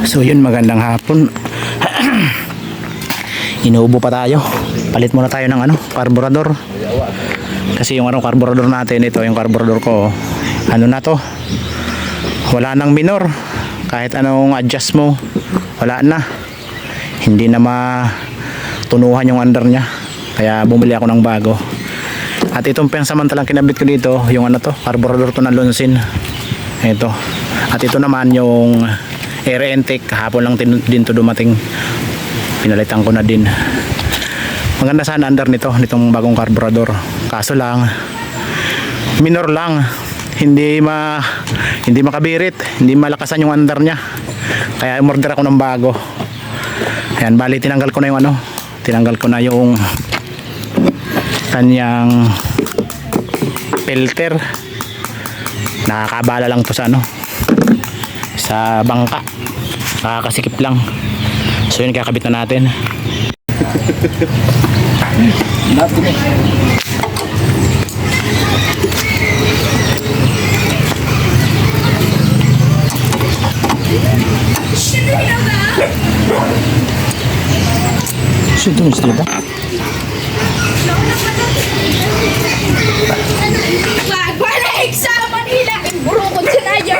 So yun, magandang hapon. Inuubo pa tayo. Palit muna tayo ng karburador. Kasi yung karburador natin, ito yung karburador ko. Ano na to? Wala nang minor. Kahit anong adjust mo, wala na. Hindi na matunuhan yung under niya. Kaya bumili ako ng bago. At itong pansamantalang kinabit ko dito, yung karburador to ng Lonsin. Ito. At ito naman yung air intake. Kahapon lang din to dumating. Pinalitan ko na din. Maganda sana under nitong bagong karburador. Kaso lang, minor lang. Hindi makabirit, hindi malakasan yung under niya. Kaya umorder ako ng bago. Ayan, bali tinanggal ko na yung tinanggal ko na yung kanyang filter. Nakakabala lang to sa bangka. Nakakasikip lang. So yun, kakabit na natin. Sino ito ba? Magbalik sa Manila, burukod sa Nayo.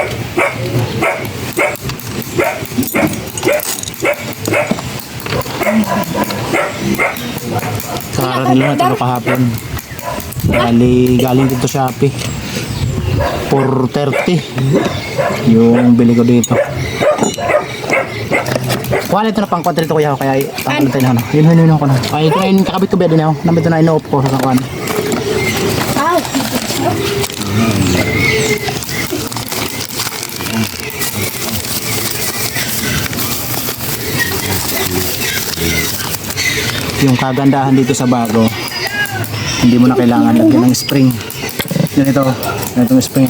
Kakaroon nila ito kahapon. Galing dito Shopee. 430 yung bili ko dito. Kuha ito na pang kwadrito kuya, kaya tanggal tayo na yun ko na. Ay ito na yun, kakabit ko ba din ako. Nambito na ino-off ko sa kakuan. Yung kagandahan dito sa bago, hindi mo na kailangan lagyan ng spring. Ganito yung spring.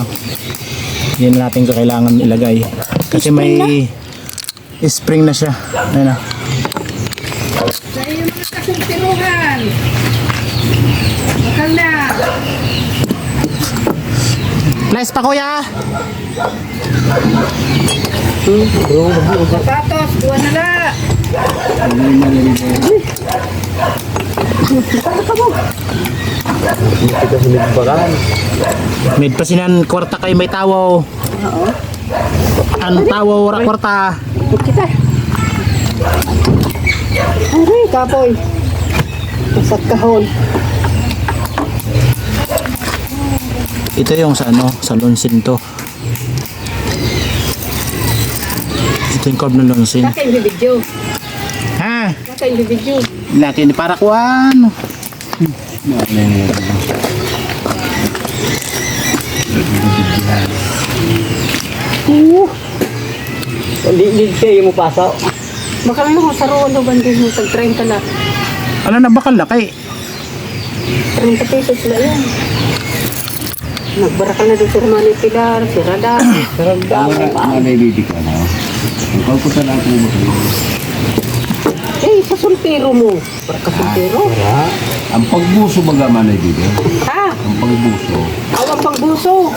Yan natin kailangan ilagay kasi may spring na siya. Ayun na. Sa iyo mga kasultiruhan. Bakal na. Nice pa kuya. Sapatos, buwan na la. Mid pa sinan kwarta kay may tawaw. Oo. Ang tawaw ra kwarta. Kita. Aray, kapoy. Sa kahon. Ito yung sa sa Lonsin to. Ito yung curve ng Lonsin. Kaka yung video. Ha? Kaka yung video. Laki ni para kuan. Hindi kayo mo pasaw. Baka may mga saruan daw bandin mo tag 30 na. Ano na bakal laki? 30 pesos na yan. Nagbarakal na doon si Romani Pilar, si Rada. May bibi ka na. Ikaw ko sa lahat mo. Eh, sa sultero mo. Para ka sultero. Ang pagbuso baga man ay bibi. Ha? Ang pagbuso. Awang pangbuso.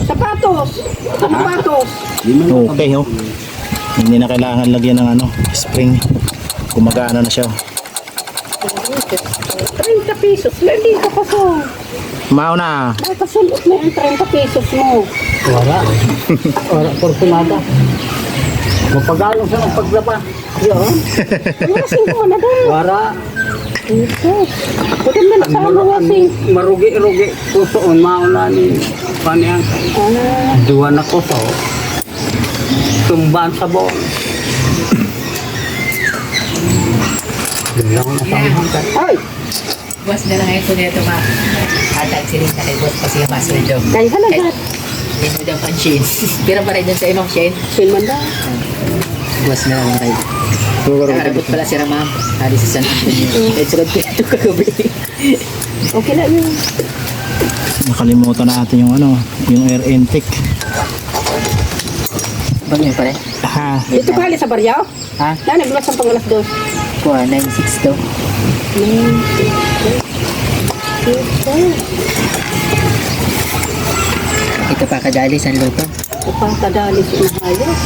Sapatos. Sapatos. Okay oh. Hindi na kailangan lagyan ng spring. Gumagana na siya. 30 pesos. Hindi ka pa so. Mao na. May kasulot mo yung 30 pesos mo. Wala. Wala porsunada. Mapagano sa paglaba. Yun. Masing mo na doon. Wala. Ito. Pwede na nakasama wasing. Marugi-rugi. Pusoon mauna ni Panyang. Dua na kuso. Tumbaan sa buong. Bilang na sa hanggang. Ay! Boss na lang ito nito ma. Atag siling na kay boss kasi yung master job. Kaya halagat. Hindi mo daw pang Shane. Pero pa rin dyan sa imang Shane. Silman na. Boss na lang kayo. Nakarabot pala si Ramam. Hari sa San Antonio. Kahit sugad ko ito kagabi. Okay na yun. Nakalimutan natin yung yung air intake. Pag yun pare. Ha. Dito ka halit sa baryaw? Ha? Na, nagbulas ang pangalas dos. Kuha, 9-6 daw. Ito pa kadali sa luto. Ipatadali sa inahayos.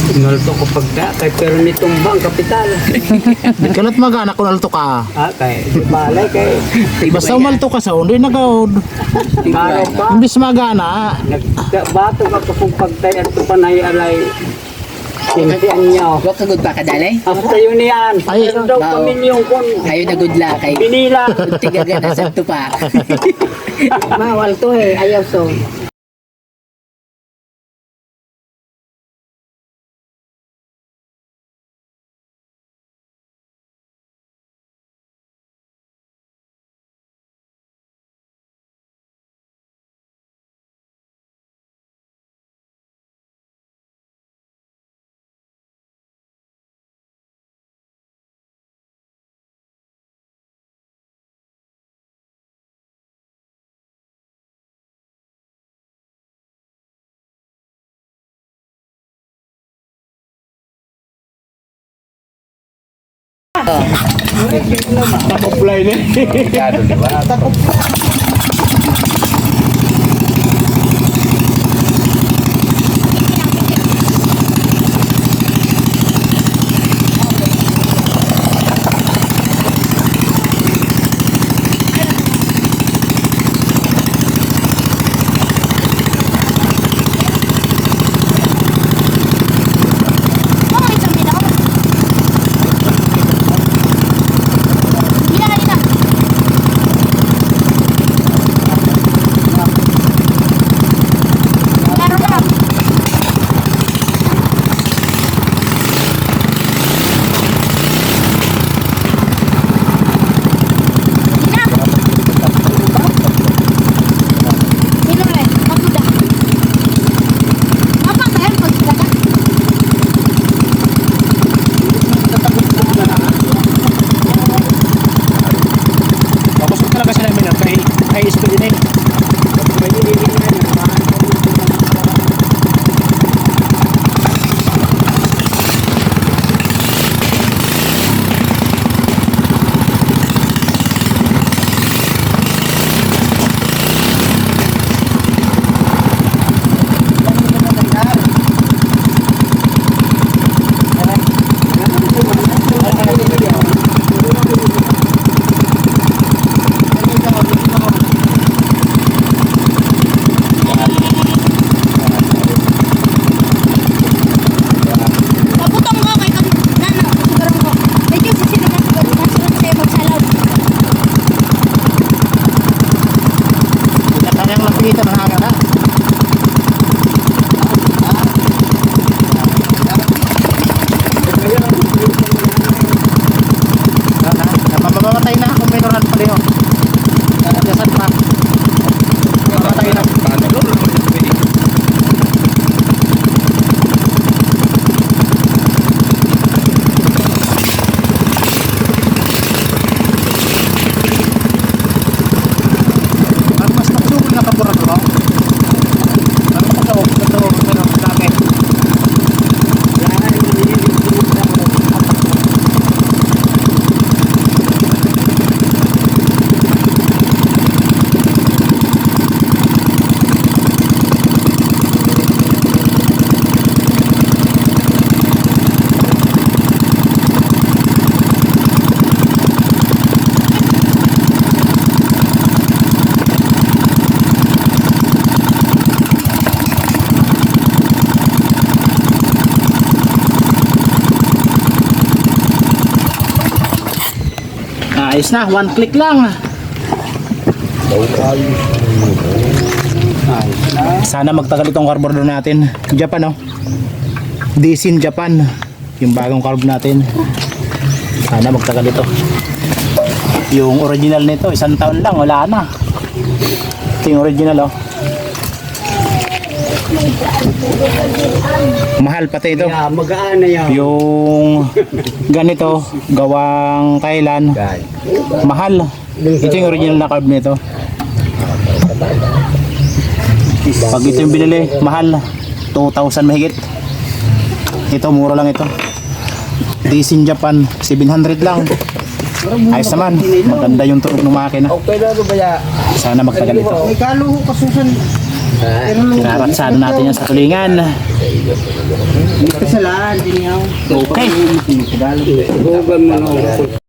Inulto ko pagka, kay pero nitumbang kapital. Di ka na't mag-anak kung alto ka. Kay di balay, kay Basta umalto ka sa hindi nagaod. araw pa. Imbis magana. Nagbato ka kung pagtay at panay alay. Sintian niyo. Huwag ka good pa kadalay. After yun yan, Ay, meron daw wow. kami yung kon. Ayaw na good la kay Binila. tigaga na sa tupa. Bawal to eh, ayaw so. Apply na. Tapos talaga sila minor kay high speed din eh. Paputong ko kay nana, siguro ko. Medyo sa sino na siguro na siguro tayo magsalaw. Kanyang lapitan ng hangin ha. Mamamatay na kung may noran pa rin o. Nasaan pa? Mamamatay na. Ang mas nagsugol na kaburador o. Ano pa daw? Ito, pero dami. Ayos na, one click lang. Sana magtagal itong carburetor natin. Japan oh. Disin Japan. Yung bagong carb natin. Sana magtagal ito. Yung original nito, 1 taon lang, wala na. Ito yung original oh. Mahal pati ito. Magaan na yan. Yung ganito, gawang Thailand, mahal. Ito yung original na carb nito. Pag ito yung binili, mahal. 2,000 mahigit. Ito, mura lang ito. Disin Japan, 700 lang. Ayos naman. Maganda yung tunog ng makina. Okay na ba ya? Sana magpaganito. May kaluho ka susan. Karatsado natin yan sa tulingan. May kasalaan din yaw. Okay. Huwag mo na.